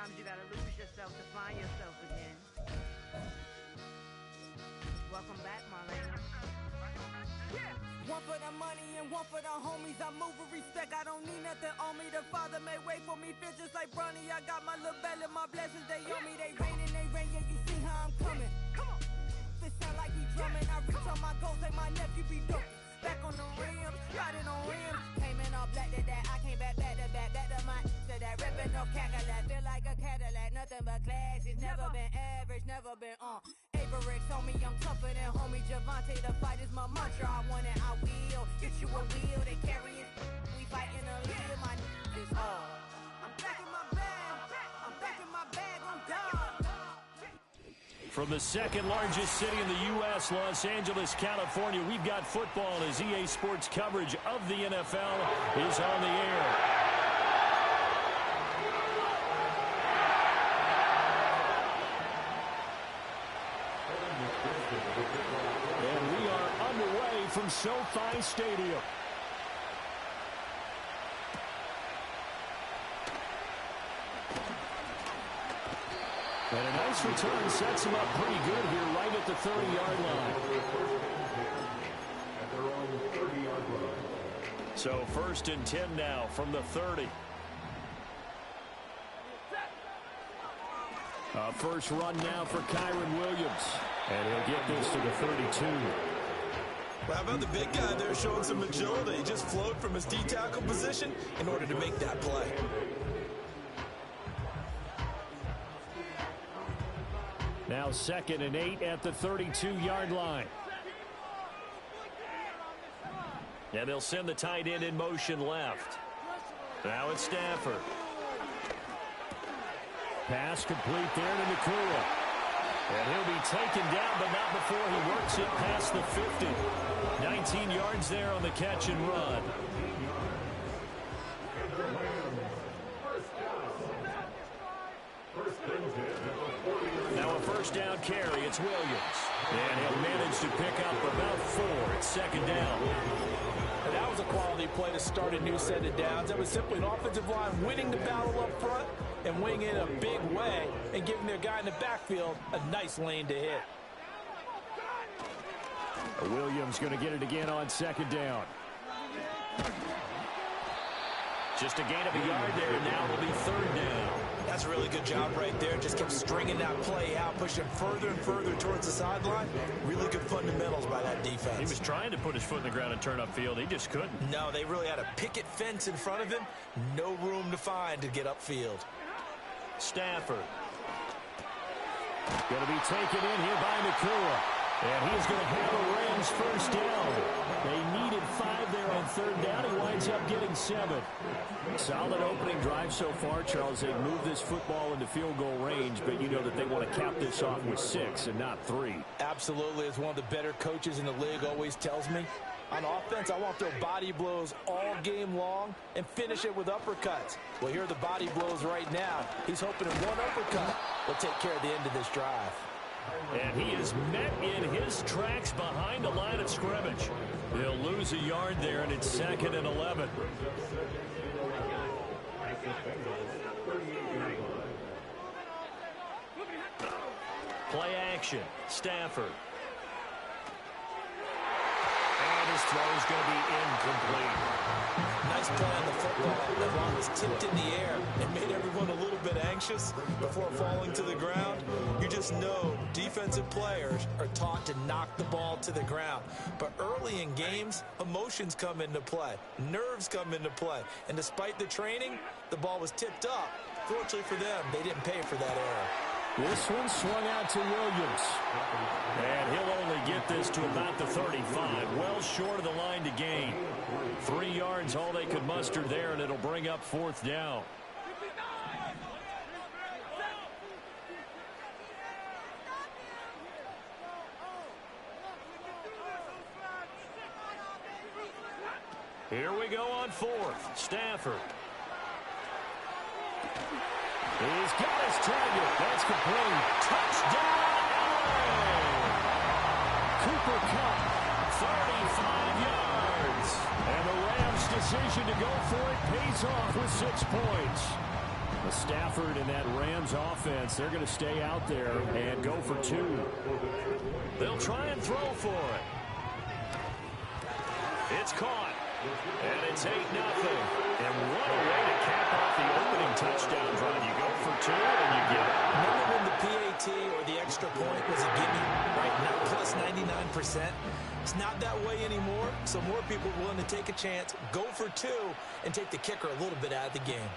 Sometimes you gotta lose yourself to find yourself again. Welcome back, Marlena. Yeah. One for the money and one for the homies. I move with respect, I don't need nothing on me. The Father may wait for me, feel just like Bronny. I got my little belly, my blessings, they on me. They rain, yeah, you see how I'm coming. Come on. This sound like we drumming. I reach on my goals like my nephew be dope. Back on the rims, riding on rims. Came in all black to that, I came back to my to that ripping off Cadillac. Feel like a Cadillac, nothing but class. It's never been average, never been Average on me, I'm tougher than homie Javante. The fight is my mantra, I want it, I will. Get you a wheel, they carry it. We fighting a lead, my is all. I'm back in my bag, I'm done. From the second largest city in the U.S., Los Angeles, California, we've got football as EA Sports coverage of the NFL is on the air. And we are underway from SoFi Stadium. And a nice return sets him up pretty good here right at the 30-yard line. So 1st and 10 now from the 30. First run now for Kyren Williams. And he'll get this to the 32. Well, how about the big guy there showing some agility? He just flowed from his D-tackle position in order to make that play. Now 2nd and 8 at the 32-yard line. And they'll send the tight end in motion left. Now it's Stafford. Pass complete there to Nakua. And he'll be taken down, but not before he works it past the 50. 19 yards there on the catch and run. Now a first down carry. It's Williams. And he'll manage to pick up about 4. It's 2nd down. And that was a quality play to start a new set of downs. That was simply an offensive line winning the battle up front and winning in a big way and giving their guy in the backfield a nice lane to hit. Williams going to get it again on 2nd down. Just a gain of a yard there, and now it'll be 3rd down. That's a really good job right there. Just kept stringing that play out, pushing further and further towards the sideline. Really good fundamentals by that defense. He was trying to put his foot in the ground and turn upfield. He just couldn't. No, they really had a picket fence in front of him. No room to find to get upfield. Stafford. Going to be taken in here by Nakua. And he's going to have the Rams first down. They needed 5 there on 3rd down. He winds up getting 7. Solid opening drive so far, Charles. They've moved this football into field goal range, but you know that they want to cap this off with 6 and not 3. Absolutely. As one of the better coaches in the league always tells me, on offense, I want to throw body blows all game long and finish it with uppercuts. Well, here are the body blows right now. He's hoping in one uppercut will take care of the end of this drive. And he is met in his tracks behind the line of scrimmage. They'll lose a yard there, and it's 2nd and 11. Play action. Stafford. And his throw is going to be incomplete. Nice play on the football. That ball was tipped in the air and made everyone a little bit anxious before falling to the ground. You just know defensive players are taught to knock the ball to the ground. But early in games, emotions come into play. Nerves come into play. And despite the training, the ball was tipped up. Fortunately for them, they didn't pay for that error. This one swung out to Williams. And he'll only get this to about the 35. Well short of the line to gain. 3 yards, all they could muster there, and it'll bring up 4th down. Here we go on 4th. Stafford. He's got his target. That's complete. Touchdown, LA! Cooper Kupp, 35 yards. And the Rams' decision to go for it pays off with 6 points. Stafford and that Rams offense, they're going to stay out there and go for two. They'll try and throw for it. It's caught. And it's 8-0. And what a way to cap off the opening touchdown drive. You go for two and you get it. Remember when the PAT or the extra point was a gimme, right? Now plus 99%. It's not that way anymore, so more people are willing to take a chance, go for two, and take the kicker a little bit out of the game.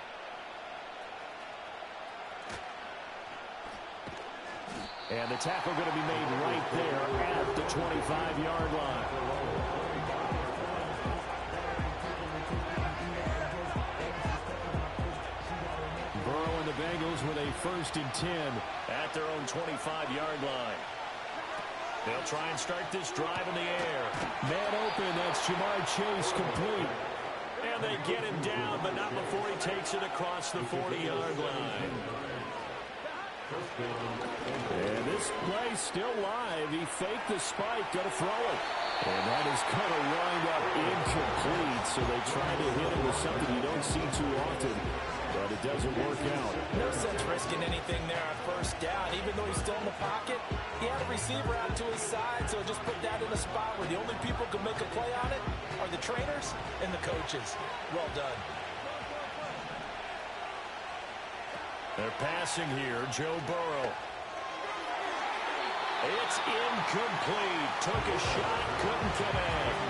And the tackle going to be made right there at the 25-yard line. Burrow and the Bengals with a 1st and 10 at their own 25-yard line. They'll try and start this drive in the air. Man open, that's Jamar Chase complete. And they get him down, but not before he takes it across the 40-yard line. And this play still live. He faked the spike, going to throw it. And that is going to wind up incomplete. So they try to hit him with something you don't see too often, but it doesn't work out. No sense risking anything there on 1st down. Even though he's still in the pocket, he had a receiver out to his side, so just put that in a spot where the only people who can make a play on it are the trainers and the coaches. Well done. They're passing here, Joe Burrow. It's incomplete. Took a shot, couldn't connect.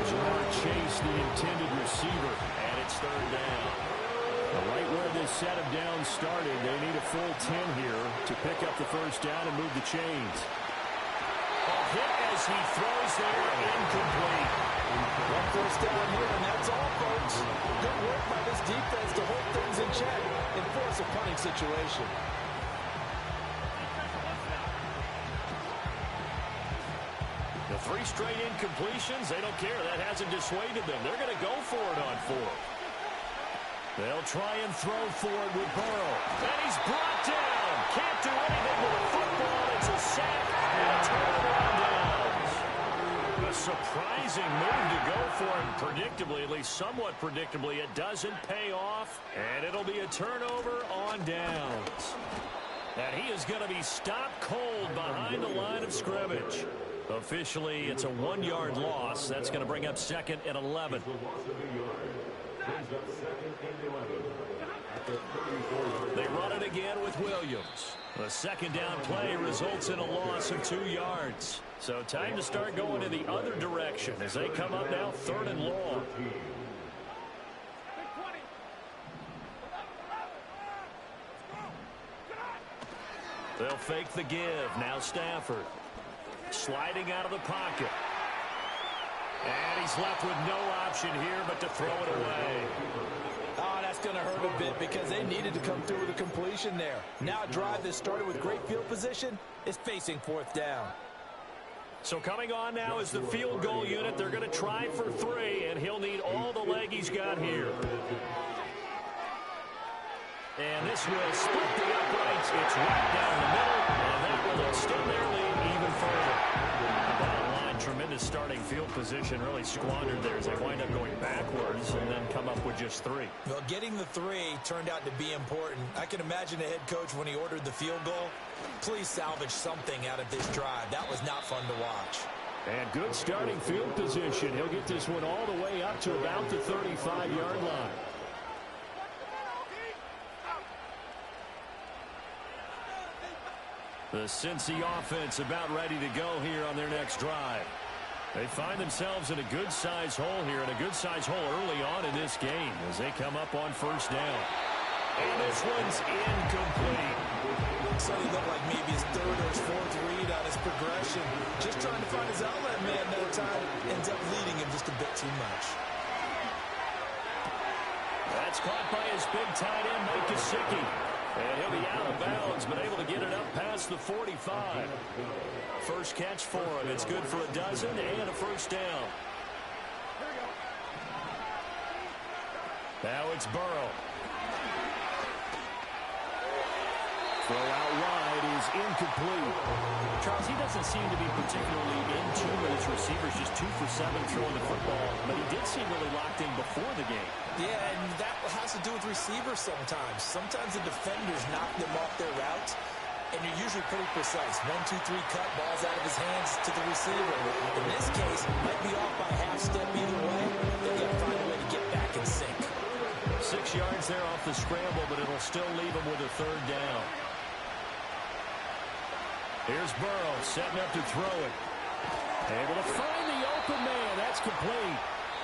Jamar Chase, the intended receiver, and it's 3rd down. Right where this set of downs started, they need a full 10 here to pick up the 1st down and move the chains. A hit as he throws there, incomplete. 1st down here, and that's all, folks. Good work by this defense to hold things in check and force a punting situation. The 3 straight incompletions, they don't care. That hasn't dissuaded them. They're going to go for it on 4th. They'll try and throw for it with Burrow. And he's brought down. Can't do anything with a football. It's a sack and a turnaround downs. A surprising move to go for him predictably, at least somewhat predictably. It doesn't pay off, and it'll be a turnover on downs. And he is going to be stopped cold behind the line of scrimmage. Officially, it's a 1-yard loss. That's going to bring up 2nd and 11. They run it again with Williams. The 2nd down play results in a loss of 2 yards. So time to start going in the other direction as they come up now 3rd and long. They'll fake the give. Now Stafford. Sliding out of the pocket. And he's left with no option here but to throw it away. Oh, that's going to hurt a bit because they needed to come through with a completion there. Now a drive that started with great field position is facing 4th down. So coming on now is the field goal unit. They're going to try for 3, and he'll need all the leg he's got here. And this will split the uprights. It's right down the middle, and that will extend their lead even further. Bottom line, tremendous starting field position, really squandered there as they wind up going backwards and then come up with just 3. Well, getting the 3 turned out to be important. I can imagine the head coach when he ordered the field goal. Please salvage something out of this drive. That was not fun to watch. And good starting field position. He'll get this one all the way up to about the 35-yard line. The Cincy offense about ready to go here on their next drive. They find themselves in a good-sized hole here, and a good-sized hole early on in this game as they come up on 1st down. And this one's incomplete. So he looked like maybe his 3rd or his 4th read on his progression. Just trying to find his outlet man that time. Ends up leading him just a bit too much. That's caught by his big tight end, Mike Gesicki. And he'll be out of bounds, but able to get it up past the 45. First catch for him. It's good for a dozen and a 1st down. Now it's Burrow. Throw out wide is incomplete. Charles, he doesn't seem to be particularly in tune with his receivers, just 2 for 7 throwing the football, but he did seem really locked in before the game. Yeah, and that has to do with receivers sometimes. Sometimes the defenders knock them off their routes, and you're usually pretty precise. 1, 2, 3 cut, balls out of his hands to the receiver. In this case, might be off by a half step either way. They got to find a way to get back in sync. 6 yards there off the scramble, but it'll still leave him with a third down. Here's Burrow setting up to throw it. Able to find the open man. That's complete.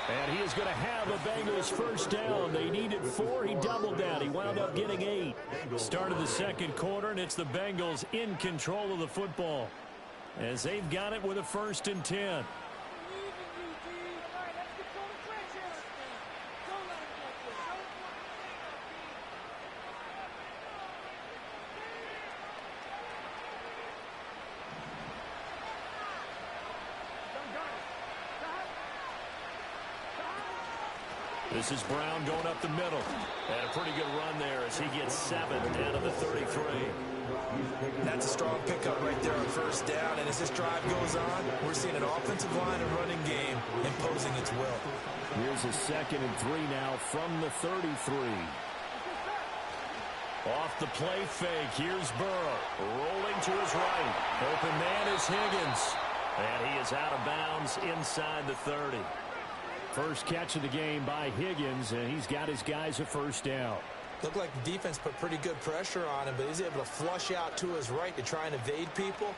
And he is going to have a Bengals first down. They needed 4. He doubled down. He wound up getting 8. Start of the second quarter, and it's the Bengals in control of the football as they've got it with a 1st and 10. This is Brown going up the middle. And a pretty good run there as he gets 7 down to the 33. That's a strong pickup right there on first down. And as this drive goes on, we're seeing an offensive line and running game imposing its will. Here's a 2nd and 3 now from the 33. Off the play fake. Here's Burrow. Rolling to his right. Open man is Higgins. And he is out of bounds inside the 30. First catch of the game by Higgins, and he's got his guys a first down. Looked like the defense put pretty good pressure on him, but he's able to flush out to his right to try and evade people.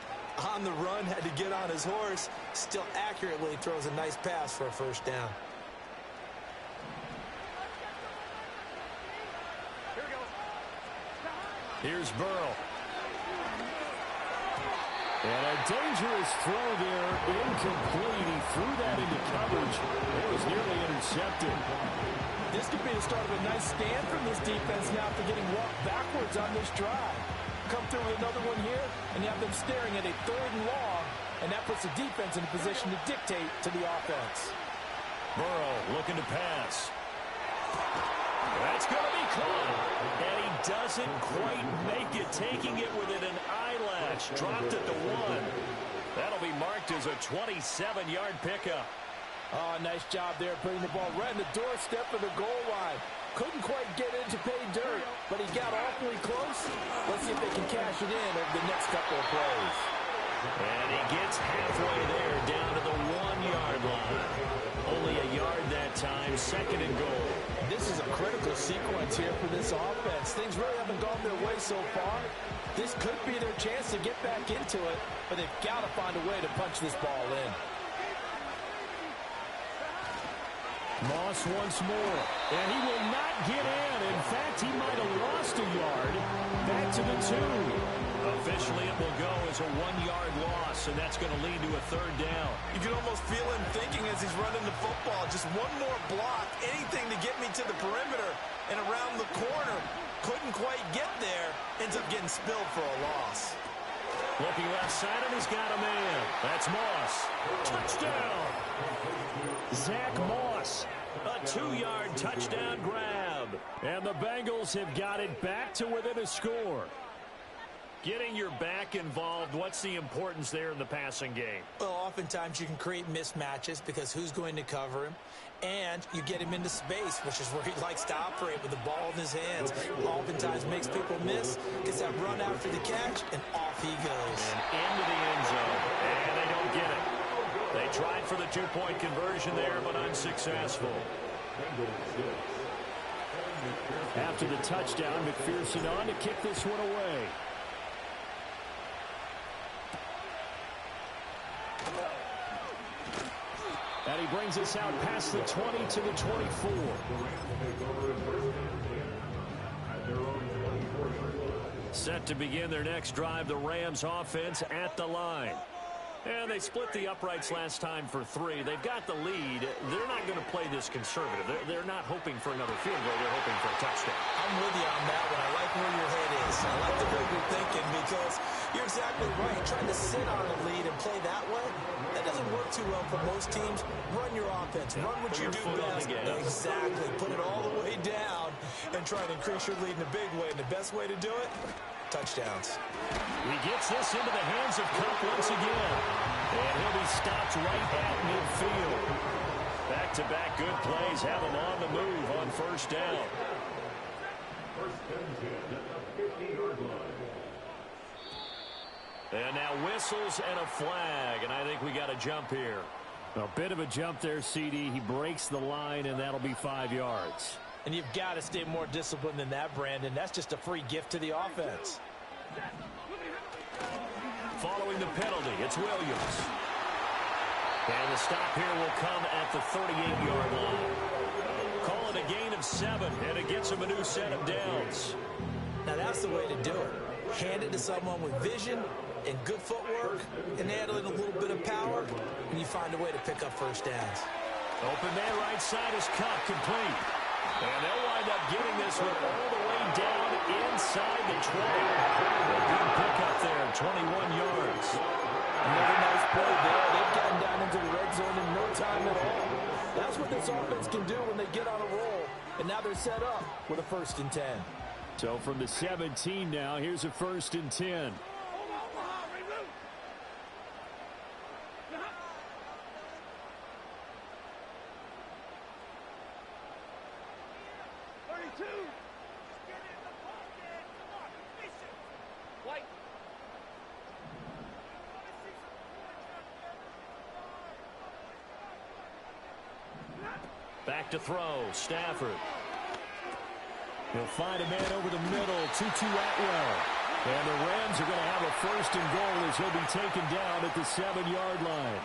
On the run, had to get on his horse. Still accurately throws a nice pass for a first down. Here's Burrow. And a dangerous throw there, incomplete. He threw that into coverage. It was nearly intercepted. This could be the start of a nice stand from this defense now for getting walked backwards on this drive. Come through with another one here, and you have them staring at a 3rd and long, and that puts the defense in a position to dictate to the offense. Burrow looking to pass. That's going to be caught. And he doesn't quite make it, taking it within an eyelash. Dropped at the 1. That'll be marked as a 27-yard pickup. Oh, nice job there putting the ball right in the doorstep of the goal line. Couldn't quite get in to pay dirt, but he got awfully close. Let's see if they can cash it in over the next couple of plays. And he gets halfway there, down to the 1-yard line. Only a yard that time, 2nd and goal. This is a critical sequence here for this offense. Things really haven't gone their way so far. This could be their chance to get back into it, but they've got to find a way to punch this ball in. Moss once more, and he will not get in. In fact, he might have lost a yard. Back to the 2. Officially, it will go as a 1-yard loss, and that's going to lead to a 3rd down. You can almost feel him thinking as he's running the football, just one more block, anything to get me to the perimeter and around the corner. Couldn't quite get there, ends up getting spilled for a loss. Looking left side, and he's got a man. That's Moss. Touchdown! Zach Moss, a 2-yard touchdown grab. And the Bengals have got it back to within a score. Getting your back involved, what's the importance there in the passing game? Well, oftentimes you can create mismatches because who's going to cover him? And you get him into space, which is where he likes to operate with the ball in his hands. Oftentimes makes people miss, gets that run after the catch, and off he goes. And into the end zone, and they don't get it. They tried for the 2-point conversion there, but unsuccessful. After the touchdown, McPherson on to kick this one away. And he brings us out past the 20 to the 24. Set to begin their next drive, the Rams offense at the line. And they split the uprights last time for 3. They've got the lead. They're not going to play this conservative. They're not hoping for another field goal. They're hoping for a touchdown. I'm with you on that one. I like where your head is. I like the way you're thinking because you're exactly right. Trying to sit on a lead and play that way, that doesn't work too well for most teams. Run your offense. Run what you do best. Exactly. Put it all the way down and try to increase your lead in a big way. And the best way to do it, touchdowns. He gets this into the hands of Kupp once again. And he'll be stopped right at midfield. Back-to-back good plays have him on the move on first down. And now whistles and a flag, and I think we got a jump here. A bit of a jump there, CD. He breaks the line, and that'll be 5 yards. And you've got to stay more disciplined than that, Brandon. That's just a free gift to the offense. Following the penalty, it's Williams. And the stop here will come at the 38-yard line. Call it a gain of 7, and it gets him a new set of downs. Now that's the way to do it. Hand it to someone with vision and good footwork, and add in a little bit of power, and you find a way to pick up first downs. Open man right side is Kupp, complete. And they'll wind up getting this one all the way down inside the 20. A good pickup there, 21 yards. Another nice play there. They've gotten down into the red zone in no time at all. That's what this offense can do when they get on a roll. And now they're set up with a 1st and 10. So from the 17 now, here's a 1st and 10. Back to throw, Stafford. He'll find a man over the middle, Tutu Atwell. And the Rams are going to have a 1st and goal as he'll be taken down at the 7-yard line.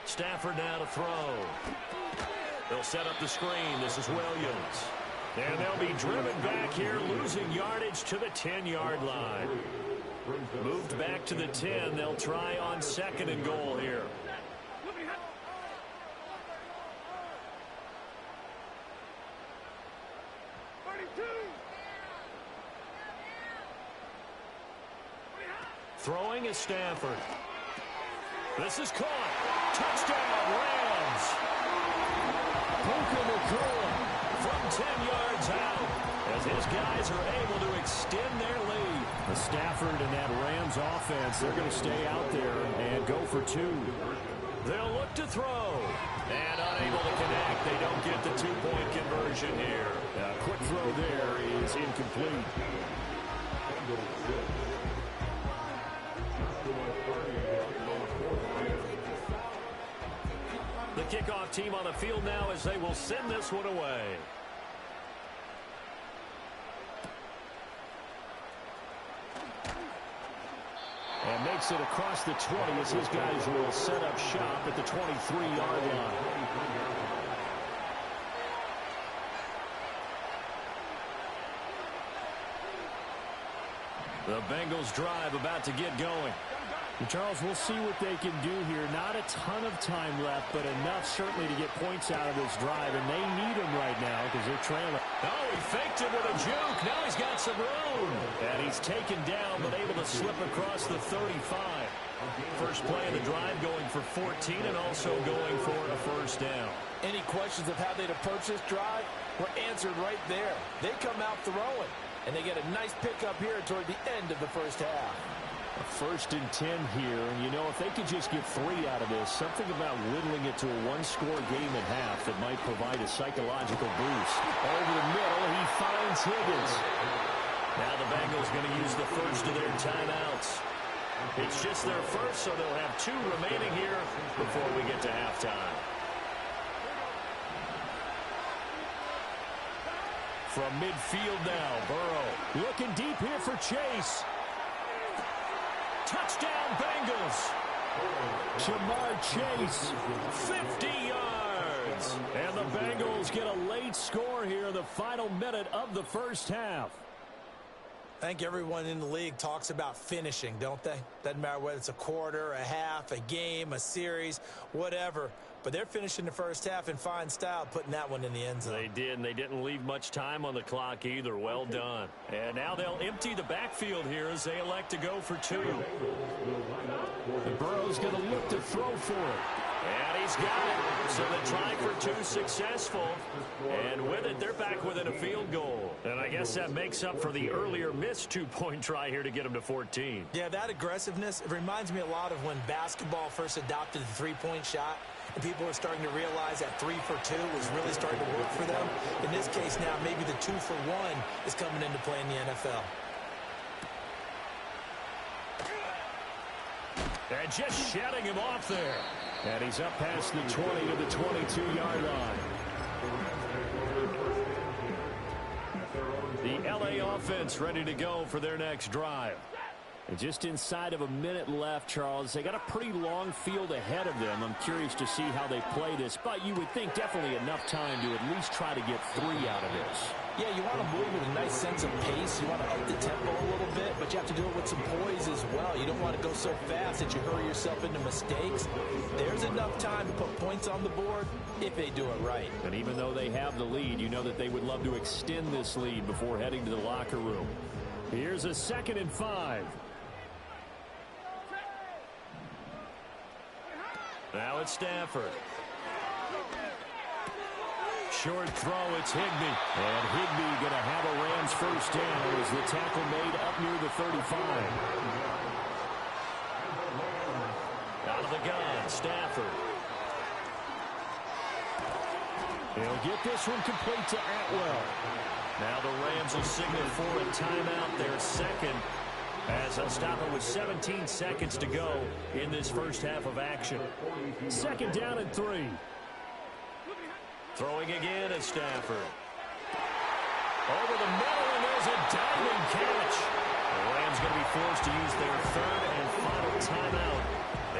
Stafford now to throw. They'll set up the screen. This is Williams. And they'll be driven back here, losing yardage to the 10-yard line. Moved back to the 10. They'll try on 2nd and goal here. Throwing is Stafford. This is caught. Touchdown, Rams. Puka Nacua from 10 yards out as his guys are able to extend their lead. The Stafford and that Rams offense, they're going to stay out there and go for 2. They'll look to throw. And unable to connect. They don't get the 2-point conversion here. A quick throw there is incomplete. The kickoff team on the field now as they will send this one away. And makes it across the 20 as his guys will set up shop at the 23-yard line. The Bengals drive about to get going. Charles, we'll see what they can do here. Not a ton of time left, but enough certainly to get points out of this drive, and they need them right now because they're trailing. Oh, he faked it with a juke. Now he's got some room. And he's taken down, but able to slip across the 35. First play of the drive going for 14 and also going for a first down. Any questions of how they'd approach this drive were answered right there. They come out throwing, and they get a nice pickup here toward the end of the first half. A 1st and 10 here, and you know, if they could just get 3 out of this, something about whittling it to a 1-score game at half that might provide a psychological boost. Over the middle, he finds Higgins. Now the Bengals going to use the first of their timeouts. It's just their first, so they'll have 2 remaining here before we get to halftime. From midfield now, Burrow looking deep here for Chase. Touchdown, Bengals. Jamar Chase, 50 yards. And the Bengals get a late score here in the final minute of the first half. I think everyone in the league talks about finishing, don't they? Doesn't matter whether it's a quarter, a half, a game, a series, whatever. But they're finishing the first half in fine style, putting that one in the end zone. They did, and they didn't leave much time on the clock either. Well done. And now they'll empty the backfield here as they elect to go for two. And Burrow's going to look to throw for it. And he's got it. So the try for two successful. And with it, they're back within a field goal. And I guess that makes up for the earlier missed two-point try here to get them to 14. Yeah, that aggressiveness, it reminds me a lot of when basketball first adopted the three-point shot. And people are starting to realize that 3 for 2 was really starting to work for them. In this case now, maybe the 2 for 1 is coming into play in the NFL. And just shutting him off there. And he's up past the 20 to the 22-yard line. The LA offense ready to go for their next drive. And just inside of a minute left, Charles. They got a pretty long field ahead of them. I'm curious to see how they play this, but you would think definitely enough time to at least try to get 3 out of this. Yeah, you want to move with a nice sense of pace. You want to up the tempo a little bit, but you have to do it with some poise as well. You don't want to go so fast that you hurry yourself into mistakes. There's enough time to put points on the board if they do it right. And even though they have the lead, you know that they would love to extend this lead before heading to the locker room. Here's a 2nd and 5. Now it's Stafford. Short throw, it's Higbee. And Higbee going to have a Rams first down as the tackle made up near the 35. Out of the gun, Stafford. He'll get this one complete to Atwell. Now the Rams will signal for a timeout, their second, as they'll stop it with 17 seconds to go in this first half of action. 2nd down and 3. Throwing again at Stafford. Over the middle, and there's a diving catch. The Rams going to be forced to use their 3rd and final timeout.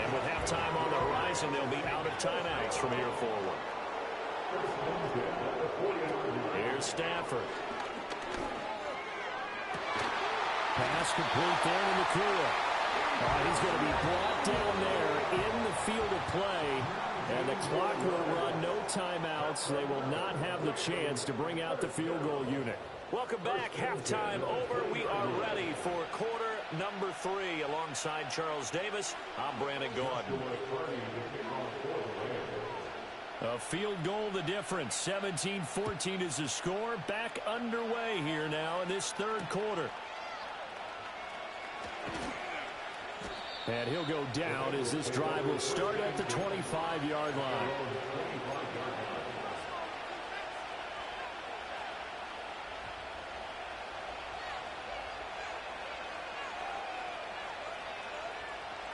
And with halftime on the horizon, they'll be out of timeouts from here forward. Here's Stafford. Pass complete there to Nakua. He's going to be brought down there in the field of play. And the clock will run, no timeouts. They will not have the chance to bring out the field goal unit. Welcome back. Halftime over. We are ready for quarter number 3. Alongside Charles Davis, I'm Brandon Gaudin. A field goal the difference. 17-14 is the score. Back underway here now in this 3rd quarter. And he'll go down as this drive will start at the 25-yard line.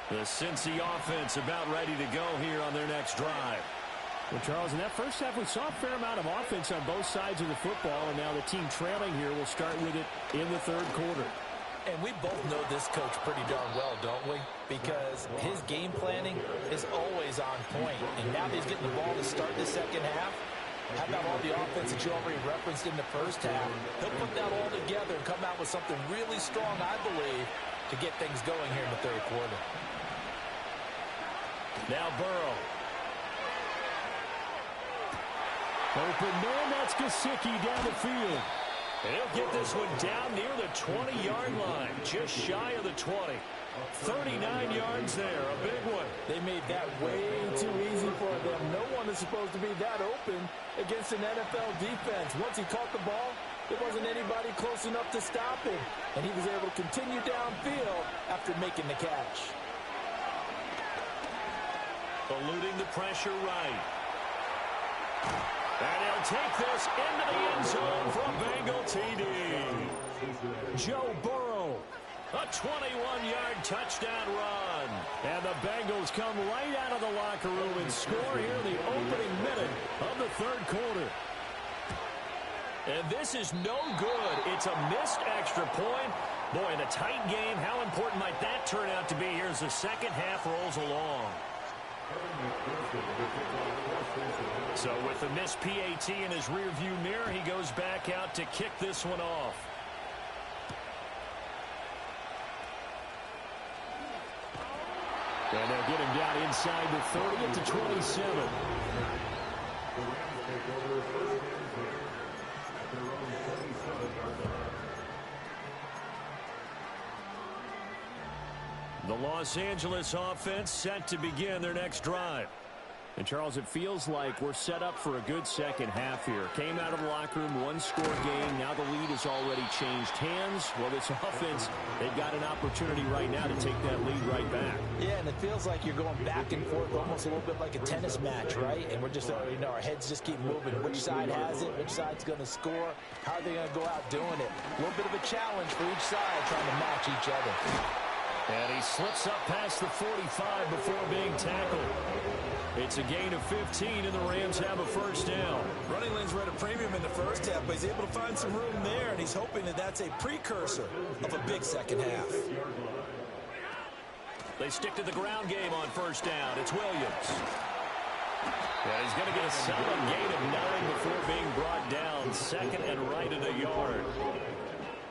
The Cincy offense about ready to go here on their next drive. Well, Charles, in that first half, we saw a fair amount of offense on both sides of the football, and now the team trailing here will start with it in the 3rd quarter. And we both know this coach pretty darn well, don't we? Because his game planning is always on point. And now that he's getting the ball to start the second half, how about all the offense that you already referenced in the first half? He'll put that all together and come out with something really strong, I believe, to get things going here in the 3rd quarter. Now Burrow. Open man, that's Gesicki down the field. And he'll get this one down near the 20-yard line, just shy of the 20. 39 yards there, a big one. They made that way too easy for them. No one is supposed to be that open against an NFL defense. Once he caught the ball, there wasn't anybody close enough to stop him. And he was able to continue downfield after making the catch. Eluding the pressure right. And he'll take this into the end zone for a Bengal TD. Joe Burrow, a 21-yard touchdown run. And the Bengals come right out of the locker room and score here in the opening minute of the 3rd quarter. And this is no good. It's a missed extra point. Boy, in a tight game, how important might that turn out to be here as the second half rolls along? So with the missed PAT in his rearview mirror, he goes back out to kick this one off. And they'll get him down inside the 30 at the 27. The Los Angeles offense set to begin their next drive. And, Charles, it feels like we're set up for a good second half here. Came out of the locker room, one-score game. Now the lead has already changed hands. Well, this offense, they've got an opportunity right now to take that lead right back. Yeah, and it feels like you're going back and forth almost a little bit like a tennis match, right? And we're just already know our heads just keep moving. Which side has it? Which side's going to score? How are they going to go out doing it? A little bit of a challenge for each side trying to match each other. And he slips up past the 45 before being tackled. It's a gain of 15, and the Rams have a first down. Running lanes were at a premium in the first half, but he's able to find some room there, and he's hoping that that's a precursor of a big second half. They stick to the ground game on first down. It's Williams. Yeah, he's going to get a solid gain of 9 before being brought down. Second and right at a yard.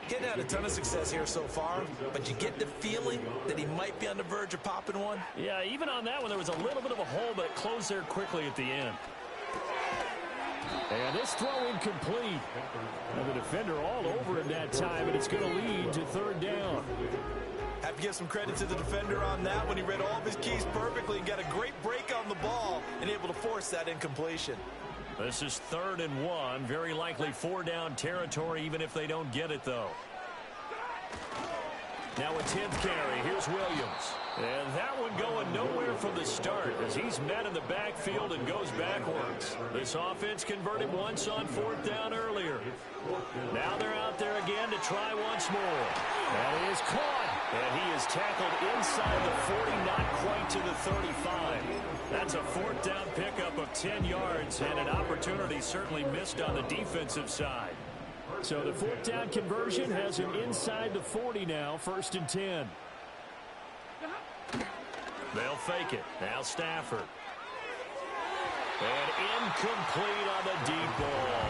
Getting out a ton of success here so far, but you get the feeling that he might be on the verge of popping one. Yeah, even on that one, there was a little bit of a hole, but it closed there quickly at the end. And this throw incomplete. And the defender all over him that time, and it's going to lead to third down. Have to give some credit to the defender on that when he read all of his keys perfectly and got a great break on the ball and able to force that incompletion. This is 3rd and 1. Very likely 4-down territory, even if they don't get it, though. Now a 10th carry. Here's Williams. And that one going nowhere from the start as he's met in the backfield and goes backwards. This offense converted once on 4th down earlier. Now they're out there again to try once more. And he is caught. And he is tackled inside the 40, not quite to the 35. That's a 4th down pickup of 10 yards and an opportunity certainly missed on the defensive side. So the 4th down conversion has him inside the 40 now, 1st and 10. They'll fake it. Now Stafford. And incomplete on the deep ball.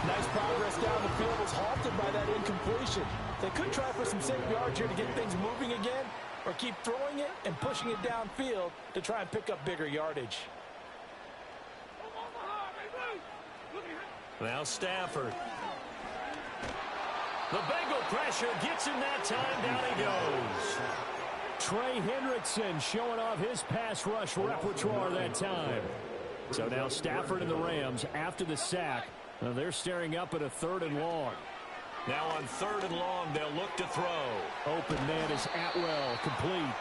Nice progress down the field was halted by that incompletion. They could try for some safe yards here to get things moving again, or keep throwing it and pushing it downfield to try and pick up bigger yardage. Now Stafford. The Bengal pressure gets him that time. Down he goes. Trey Hendrickson showing off his pass rush repertoire that time. So now Stafford and the Rams, after the sack, they're staring up at a 3rd and long. Now on 3rd and long, they'll look to throw. Open man is Atwell, complete.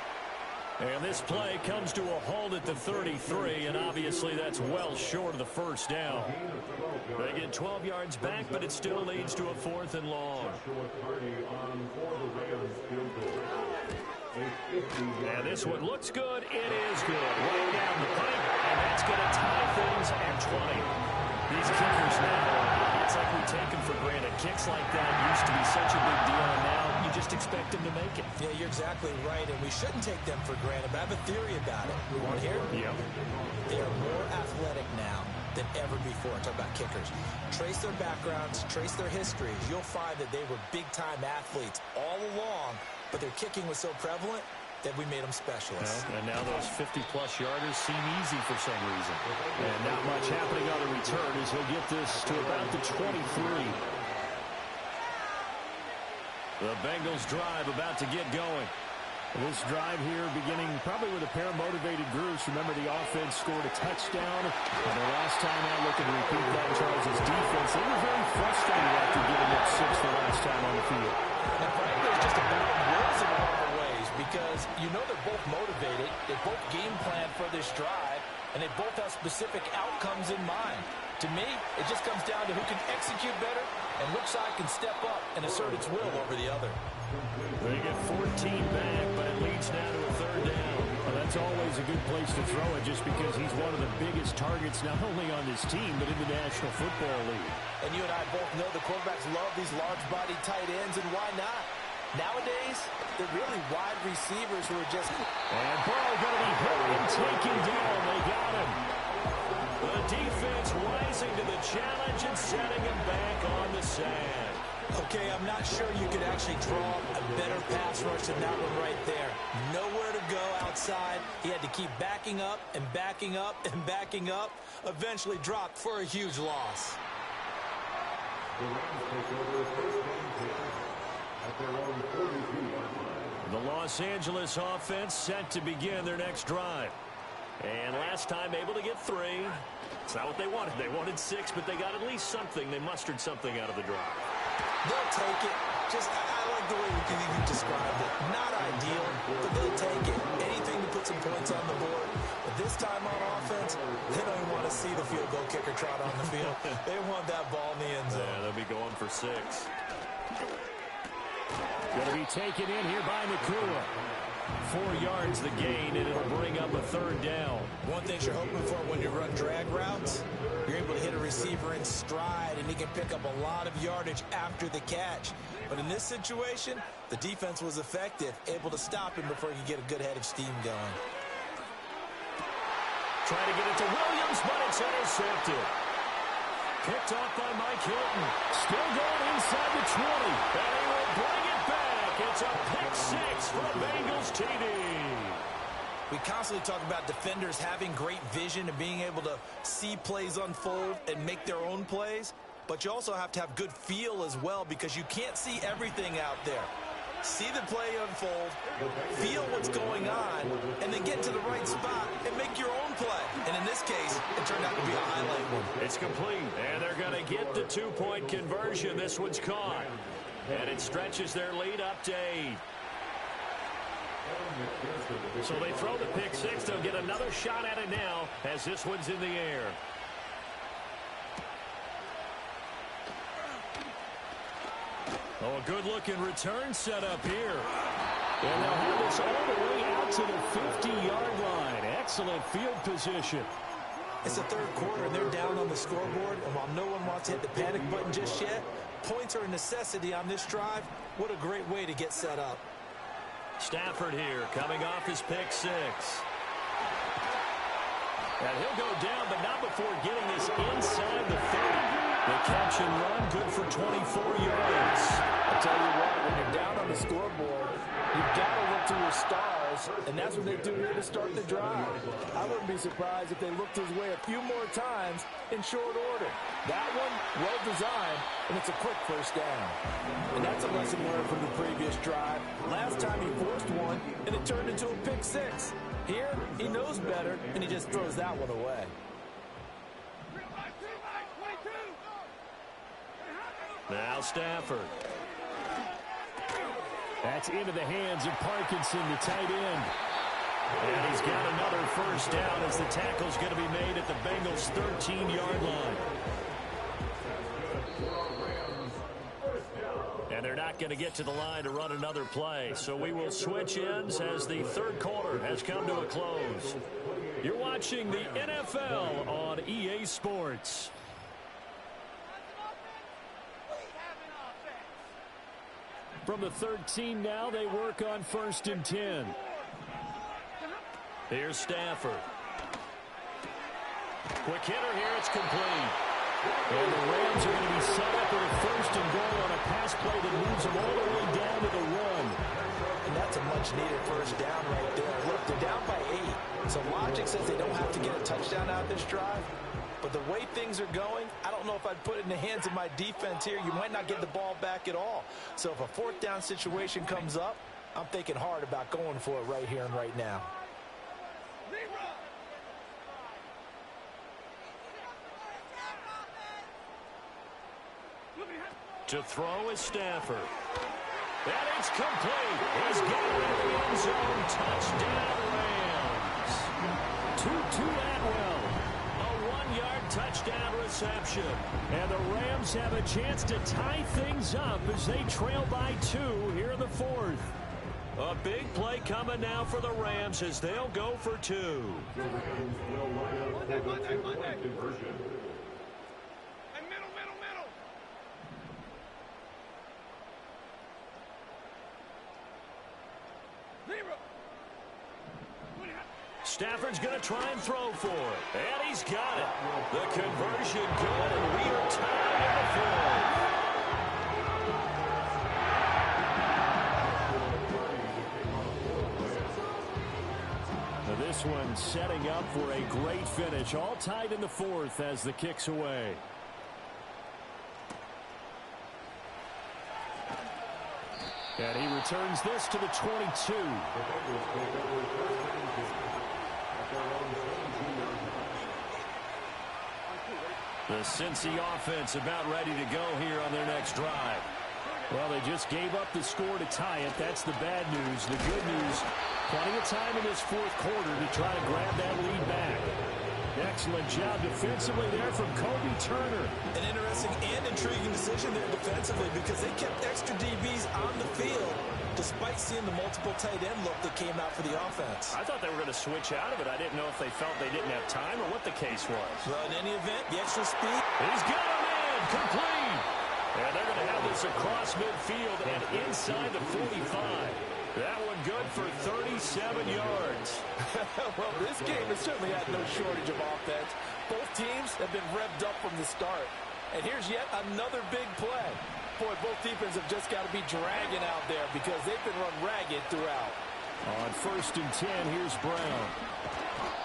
And this play comes to a halt at the 33, and obviously that's well short of the first down. They get 12 yards back, but it still leads to a 4th and long. And this one looks good. It is good. Way down the pipe, and that's going to tie things at 20. These kickers now, it's like we take them for granted. Kicks like that used to be such a big deal, and now you just expect them to make it. Yeah, you're exactly right, and we shouldn't take them for granted, but I have a theory about it. You want to hear? Yeah. They are more athletic now than ever before. I'm talking about kickers. Trace their backgrounds, trace their histories. You'll find that they were big-time athletes all along, but their kicking was so prevalent that we made them specialists. Well, and now those 50-plus yarders seem easy for some reason. And not much happening on the return as he'll get this to about the 23. The Bengals drive about to get going. This drive here beginning probably with a pair of motivated groups. Remember, the offense scored a touchdown. And the last time out, looking to repeat that, Charles' defense, they were very frustrated after giving up 6 the last time on the field. And frankly, it's just a battle of wills in a lot of ways because you know they're both motivated. They both game plan for this drive, and they both have specific outcomes in mind. To me, it just comes down to who can execute better and which side can step up and assert its will over the other. They get 14 back, but it leads now to a 3rd down. Well, that's always a good place to throw it just because he's one of the biggest targets not only on this team but in the National Football League. And you and I both know the quarterbacks love these large-bodied tight ends, and why not? Nowadays, they're really wide receivers who are just... And Burrow going to be hit and taken down. They got him. The defense rising to the challenge and setting him back on the sand. Okay, I'm not sure you could actually draw a better pass rush than that one right there. Nowhere to go outside. He had to keep backing up and backing up and backing up. Eventually dropped for a huge loss. The Los Angeles offense set to begin their next drive. And last time able to get 3. It's not what they wanted. They wanted 6, but they got at least something. They mustered something out of the drive. They'll take it. I like the way you described it. Not ideal, but they'll take it. Anything to put some points on the board. But this time on offense, they don't even want to see the field goal kicker trot on the field. They want that ball in the end zone. Yeah, they'll be going for 6. Going to be taken in here by Nakua. 4 yards the gain, and it'll bring up a 3rd down. One thing you're hoping for when you run drag routes, you're able to hit a receiver in stride, and he can pick up a lot of yardage after the catch. But in this situation, the defense was effective, able to stop him before he could get a good head of steam going. Trying to get it to Williams, but it's intercepted. Picked off by Mike Hilton. Still going inside the 20. And he will bring it back. It's a pick 6 for a Bengals TD. We constantly talk about defenders having great vision and being able to see plays unfold and make their own plays. But you also have to have good feel as well, because you can't see everything out there. See the play unfold, feel what's going on, and then get to the right spot and make your own play. And in this case, it turned out to be a highlight one. It's complete, and they're going to get the 2-point conversion. This one's caught, and it stretches their lead up to 8. So they throw the pick 6. They'll get another shot at it now as this one's in the air. Oh, a good-looking return set up here. And they'll have this all the way out to the 50-yard line. Excellent field position. It's the 3rd quarter, and they're down on the scoreboard. And while no one wants to hit the panic button just yet, points are a necessity on this drive. What a great way to get set up. Stafford here, coming off his pick 6. And he'll go down, but not before getting this inside the 30. The catch and run, good for 24 yards. I tell you what, when you're down on the scoreboard, you've got to look to your stars, and that's what they do here to start the drive. I wouldn't be surprised if they looked his way a few more times in short order. That one, well designed, and it's a quick 1st down. And that's a lesson learned from the previous drive. Last time he forced one, and it turned into a pick 6. Here, he knows better, and he just throws that one away. Now Stafford. That's into the hands of Parkinson, the tight end. And he's got another 1st down as the tackle's going to be made at the Bengals' 13-yard line. And they're not going to get to the line to run another play. So we will switch ends as the 3rd quarter has come to a close. You're watching the NFL on EA Sports. From the 13 now, they work on 1st and 10. Here's Stafford. Quick hitter here, it's complete. And the Rams are going to be set up with a 1st and goal on a pass play that moves them all the way down to the 1. And that's a much-needed 1st down right there. Look, they're down by 8. So logic says they don't have to get a touchdown out of this drive. But the way things are going, I don't know if I'd put it in the hands of my defense here. You might not get the ball back at all. So if a 4th down situation comes up, I'm thinking hard about going for it right here and right now. To throw is Stafford. And it's complete. He's got it in the end zone. Touchdown, Rams. 2-2 Atwell. A 1-yard touchdown reception. And the Rams have a chance to tie things up as they trail by 2 here in the 4th. A big play coming now for the Rams as they'll go for 2. Stafford's going to try and throw for it. And he's got it. The conversion good, and we are tied in the 4th. this one setting up for a great finish. All tied in the fourth as the kick's away. And he returns this to the 22. The Cincy offense about ready to go here on their next drive. Well, they just gave up the score to tie it. That's the bad news. The good news, plenty of time in this fourth quarter to try to grab that lead back. Excellent job defensively there from Kobe Turner. An interesting and intriguing decision there defensively because they kept extra DBs on the field despite seeing the multiple tight end look that came out for the offense. I thought they were going to switch out of it. I didn't know if they felt they didn't have time or what the case was. Well, in any event, the extra speed. He's got him in. Complete. And they're going to have this across midfield and inside the 45. That one good for 37 yards. Well, this game has certainly had no shortage of offense. Both teams have been revved up from the start. And here's yet another big play. Boy, both defenses have just got to be dragging out there because they've been run ragged throughout. On 1st and 10, here's Brown.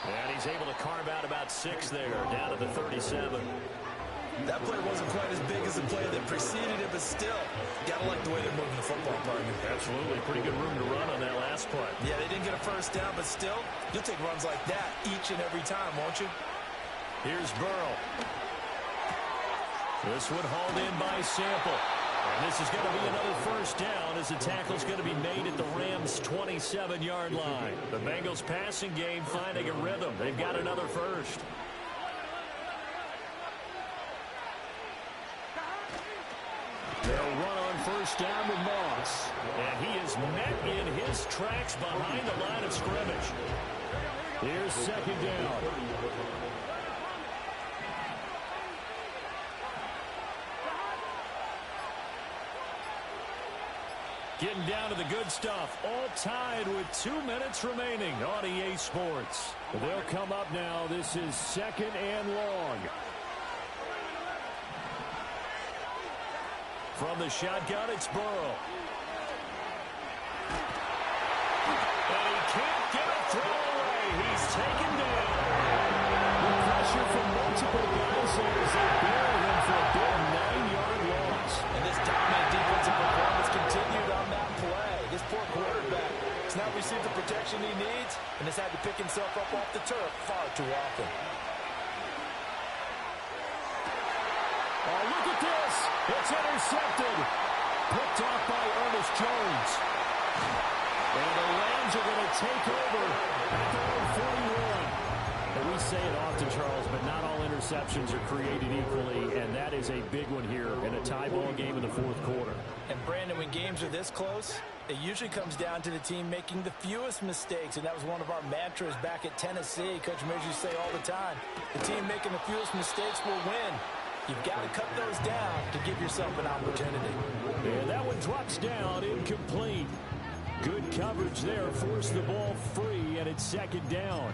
And he's able to carve out about 6 there, down to the 37. That play wasn't quite as big as the play that preceded it, but still, got to like the way they're moving the football, partner. Absolutely. Pretty good room to run on that last play. Yeah, they didn't get a first down, but still, you'll take runs like that each and every time, won't you? Here's Burrow. This one hauled in by Sample. And this is going to be another first down as the tackle's going to be made at the Rams' 27-yard line. The Bengals passing game finding a rhythm. They've got another first. They'll run on first down with Moss. And he is met in his tracks behind the line of scrimmage. Here's 2nd down. Getting down to the good stuff. All tied with 2 minutes remaining on EA Sports. They'll come up now. This is 2nd and long. From the shotgun, it's Burrow. And he can't get a throw away. He's taken down. The pressure from multiple guys as they bury him for a big 9-yard loss. And this dominant defensive performance continued on that play. This poor quarterback has not received the protection he needs and has had to pick himself up off the turf far too often. Oh, look at this. It's intercepted. Picked off by Ernest Jones. And the Rams are going to take over at their own 41. And we say it often, Charles, but not all interceptions are created equally, and that is a big one here in a tie ball game in the fourth quarter. And, Brandon, when games are this close, it usually comes down to the team making the fewest mistakes, and that was one of our mantras back at Tennessee. Coach Mears used to say all the time, the team making the fewest mistakes will win. You've got to cut those down to give yourself an opportunity. And that one drops down, incomplete. Good coverage there, forced the ball free, and it's 2nd down.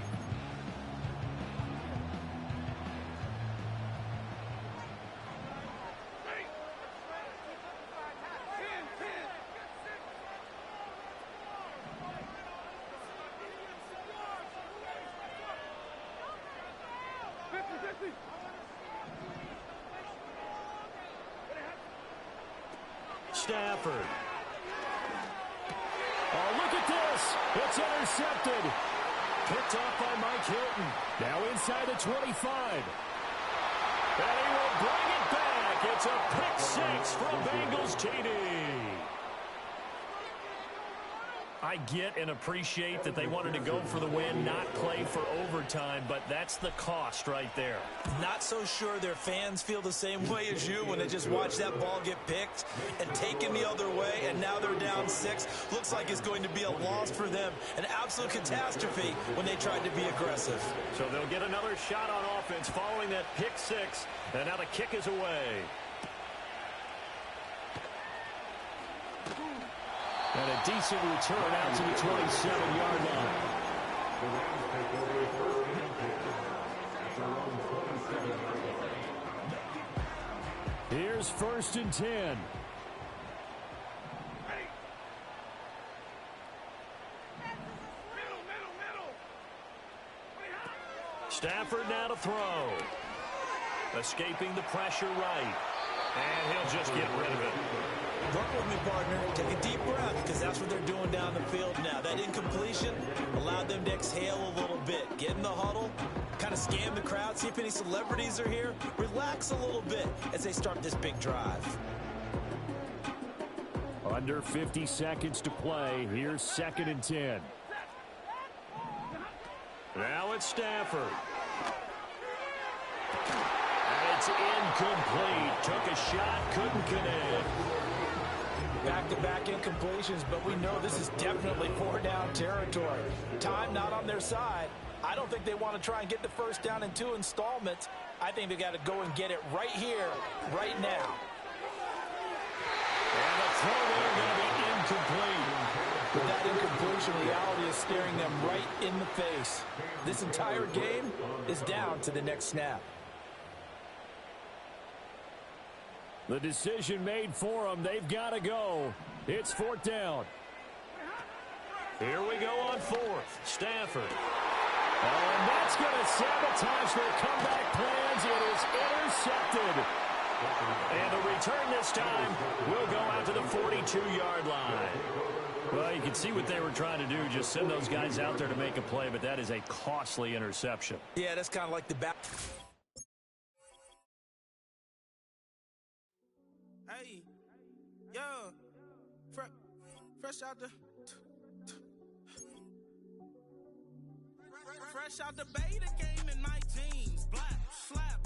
Stafford. Oh, look at this. It's intercepted. Picked off by Mike Hilton. Now inside the 25. And he will bring it back. It's a pick 6 from Bengals TD. I get and appreciate that they wanted to go for the win, not play for overtime, but that's the cost right there. Not so sure their fans feel the same way as you when they just watch that ball get picked and taken the other way, and now they're down 6. Looks like it's going to be a loss for them, an absolute catastrophe when they tried to be aggressive. So they'll get another shot on offense following that pick 6, and now the kick is away. And a decent return out to the 27-yard line. Here's 1st and 10. Stafford now to throw. Escaping the pressure right. And he'll just get rid of it. Run with me, partner. Take a deep breath, because that's what they're doing down the field now. That incompletion allowed them to exhale a little bit. Get in the huddle, kind of scan the crowd, see if any celebrities are here. Relax a little bit as they start this big drive. Under 50 seconds to play. Here's 2nd and 10. Now it's Stafford. And it's incomplete. Took a shot, couldn't connect. Back-to-back incompletions, but we know this is definitely 4-down territory. Time not on their side. I don't think they want to try and get the first down in 2 installments. I think they got to go and get it right here, right now. And the throw there going to be incomplete. But that incompletion reality is staring them right in the face. This entire game is down to the next snap. The decision made for them. They've got to go. It's 4th down. Here we go on 4th. Stafford. And that's going to sabotage their comeback plans. It is intercepted. And the return this time will go out to the 42-yard line. Well, you can see what they were trying to do. Just send those guys out there to make a play, but that is a costly interception. Yeah, that's kind of like the back. Hey, yo, fresh out the beta game in my jeans, black slap